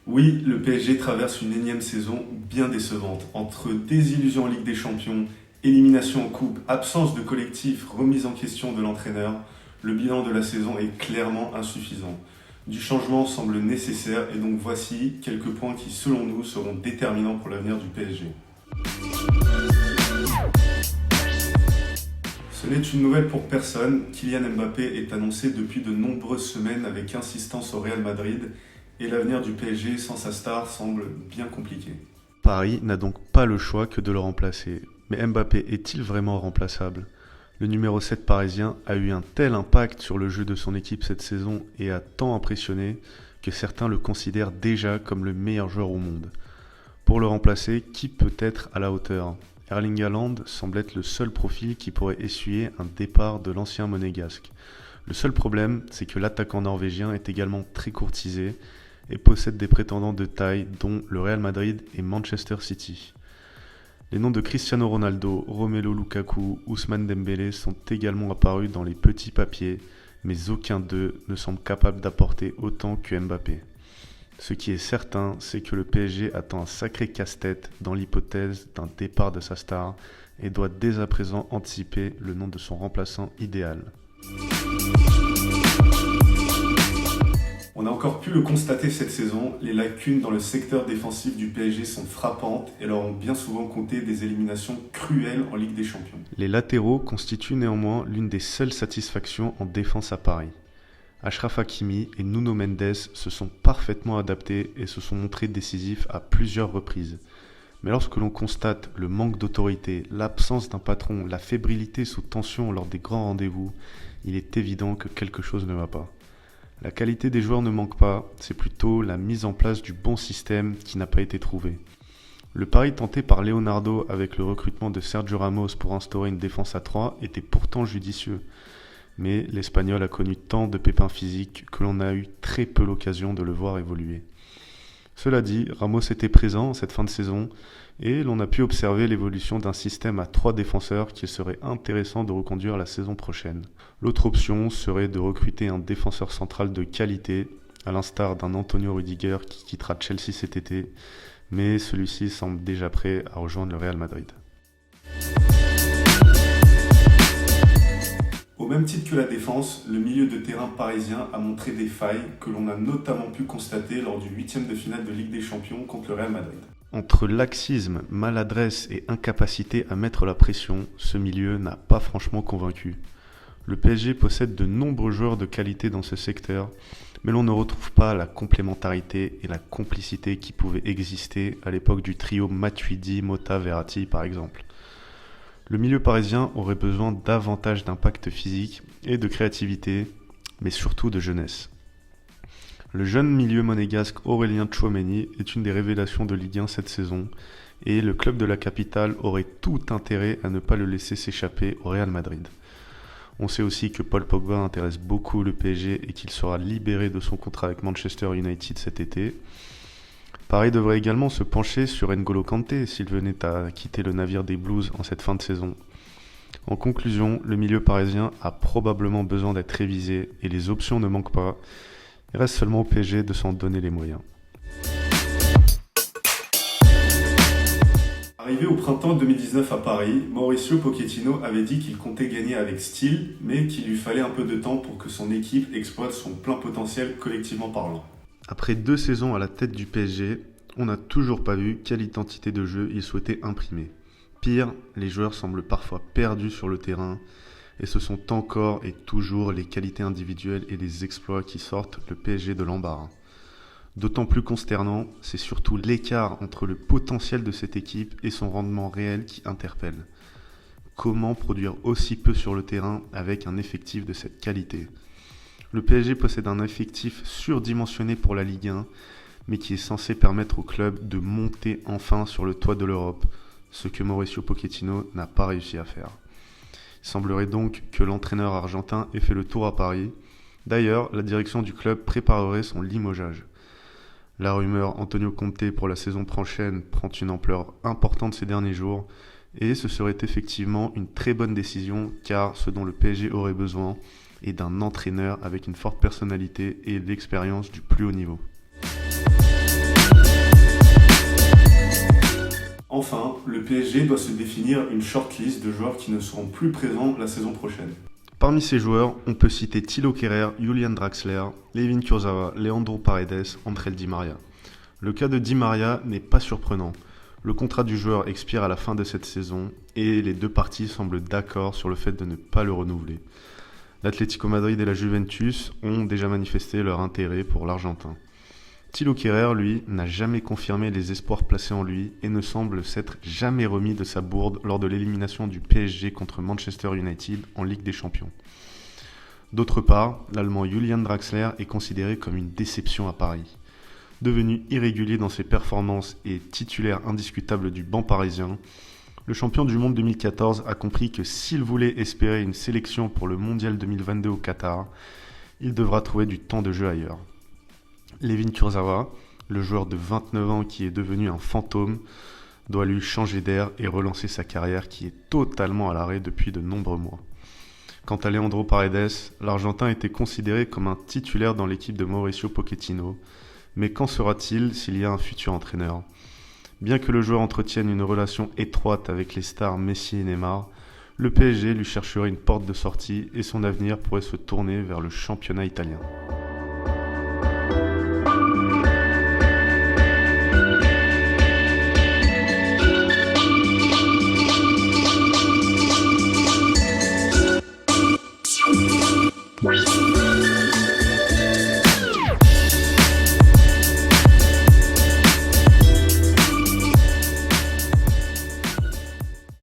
Oui, le PSG traverse une énième saison bien décevante. Entre désillusion en Ligue des Champions, élimination en Coupe, absence de collectif, remise en question de l'entraîneur, le bilan de la saison est clairement insuffisant. Du changement semble nécessaire et donc voici quelques points qui, selon nous, seront déterminants pour l'avenir du PSG. Ce n'est une nouvelle pour personne, Kylian Mbappé est annoncé depuis de nombreuses semaines avec insistance au Real Madrid et l'avenir du PSG sans sa star semble bien compliqué. Paris n'a donc pas le choix que de le remplacer. Mais Mbappé est-il vraiment remplaçable? Le numéro 7 parisien a eu un tel impact sur le jeu de son équipe cette saison et a tant impressionné que certains le considèrent déjà comme le meilleur joueur au monde. Pour le remplacer, qui peut être à la hauteur? Erling Haaland semble être le seul profil qui pourrait essuyer un départ de l'ancien monégasque. Le seul problème, c'est que l'attaquant norvégien est également très courtisé et possède des prétendants de taille dont le Real Madrid et Manchester City. Les noms de Cristiano Ronaldo, Romelu Lukaku, Ousmane Dembélé sont également apparus dans les petits papiers, mais aucun d'eux ne semble capable d'apporter autant que Mbappé. Ce qui est certain, c'est que le PSG attend un sacré casse-tête dans l'hypothèse d'un départ de sa star et doit dès à présent anticiper le nom de son remplaçant idéal. On a encore pu le constater cette saison, les lacunes dans le secteur défensif du PSG sont frappantes et leur ont bien souvent coûté des éliminations cruelles en Ligue des Champions. Les latéraux constituent néanmoins l'une des seules satisfactions en défense à Paris. Achraf Hakimi et Nuno Mendes se sont parfaitement adaptés et se sont montrés décisifs à plusieurs reprises. Mais lorsque l'on constate le manque d'autorité, l'absence d'un patron, la fébrilité sous tension lors des grands rendez-vous, il est évident que quelque chose ne va pas. La qualité des joueurs ne manque pas, c'est plutôt la mise en place du bon système qui n'a pas été trouvée. Le pari tenté par Leonardo avec le recrutement de Sergio Ramos pour instaurer une défense à 3 était pourtant judicieux. Mais l'Espagnol a connu tant de pépins physiques que l'on a eu très peu l'occasion de le voir évoluer. Cela dit, Ramos était présent en cette fin de saison et l'on a pu observer l'évolution d'un système à 3 défenseurs qu'il serait intéressant de reconduire la saison prochaine. L'autre option serait de recruter un défenseur central de qualité, à l'instar d'un Antonio Rudiger qui quittera Chelsea cet été, mais celui-ci semble déjà prêt à rejoindre le Real Madrid. Au même titre que la défense, le milieu de terrain parisien a montré des failles que l'on a notamment pu constater lors du 8e de finale de Ligue des Champions contre le Real Madrid. Entre laxisme, maladresse et incapacité à mettre la pression, ce milieu n'a pas franchement convaincu. Le PSG possède de nombreux joueurs de qualité dans ce secteur, mais l'on ne retrouve pas la complémentarité et la complicité qui pouvaient exister à l'époque du trio Matuidi, Mota, Verratti par exemple. Le milieu parisien aurait besoin davantage d'impact physique et de créativité, mais surtout de jeunesse. Le jeune milieu monégasque Aurélien Tchouaméni est une des révélations de Ligue 1 cette saison et le club de la capitale aurait tout intérêt à ne pas le laisser s'échapper au Real Madrid. On sait aussi que Paul Pogba intéresse beaucoup le PSG et qu'il sera libéré de son contrat avec Manchester United cet été. Paris devrait également se pencher sur N'Golo Kanté s'il venait à quitter le navire des Blues en cette fin de saison. En conclusion, le milieu parisien a probablement besoin d'être révisé et les options ne manquent pas. Il reste seulement au PSG de s'en donner les moyens. Arrivé au printemps 2019 à Paris, Mauricio Pochettino avait dit qu'il comptait gagner avec style, mais qu'il lui fallait un peu de temps pour que son équipe exploite son plein potentiel collectivement parlant. Après 2 saisons à la tête du PSG, on n'a toujours pas vu quelle identité de jeu il souhaitait imprimer. Pire, les joueurs semblent parfois perdus sur le terrain et ce sont encore et toujours les qualités individuelles et les exploits qui sortent le PSG de l'embarras. D'autant plus consternant, c'est surtout l'écart entre le potentiel de cette équipe et son rendement réel qui interpelle. Comment produire aussi peu sur le terrain avec un effectif de cette qualité ? Le PSG possède un effectif surdimensionné pour la Ligue 1, mais qui est censé permettre au club de monter enfin sur le toit de l'Europe, ce que Mauricio Pochettino n'a pas réussi à faire. Il semblerait donc que l'entraîneur argentin ait fait le tour à Paris. D'ailleurs, la direction du club préparerait son limogeage. La rumeur Antonio Conte pour la saison prochaine prend une ampleur importante ces derniers jours, et ce serait effectivement une très bonne décision car ce dont le PSG aurait besoin est d'un entraîneur avec une forte personnalité et l'expérience du plus haut niveau. Enfin, le PSG doit se définir une shortlist de joueurs qui ne seront plus présents la saison prochaine. Parmi ces joueurs, on peut citer Thilo Kehrer, Julian Draxler, Layvin Kurzawa, Leandro Paredes, André Di Maria. Le cas de Di Maria n'est pas surprenant. Le contrat du joueur expire à la fin de cette saison et les deux parties semblent d'accord sur le fait de ne pas le renouveler. L'Atlético Madrid et la Juventus ont déjà manifesté leur intérêt pour l'Argentin. Thilo Kehrer, lui, n'a jamais confirmé les espoirs placés en lui et ne semble s'être jamais remis de sa bourde lors de l'élimination du PSG contre Manchester United en Ligue des Champions. D'autre part, l'Allemand Julian Draxler est considéré comme une déception à Paris. Devenu irrégulier dans ses performances et titulaire indiscutable du banc parisien, le champion du monde 2014 a compris que s'il voulait espérer une sélection pour le Mondial 2022 au Qatar, il devra trouver du temps de jeu ailleurs. Layvin Kurzawa, le joueur de 29 ans qui est devenu un fantôme, doit lui changer d'air et relancer sa carrière qui est totalement à l'arrêt depuis de nombreux mois. Quant à Leandro Paredes, l'Argentin était considéré comme un titulaire dans l'équipe de Mauricio Pochettino, mais qu'en sera-t-il s'il y a un futur entraîneur ? Bien que le joueur entretienne une relation étroite avec les stars Messi et Neymar, le PSG lui chercherait une porte de sortie et son avenir pourrait se tourner vers le championnat italien.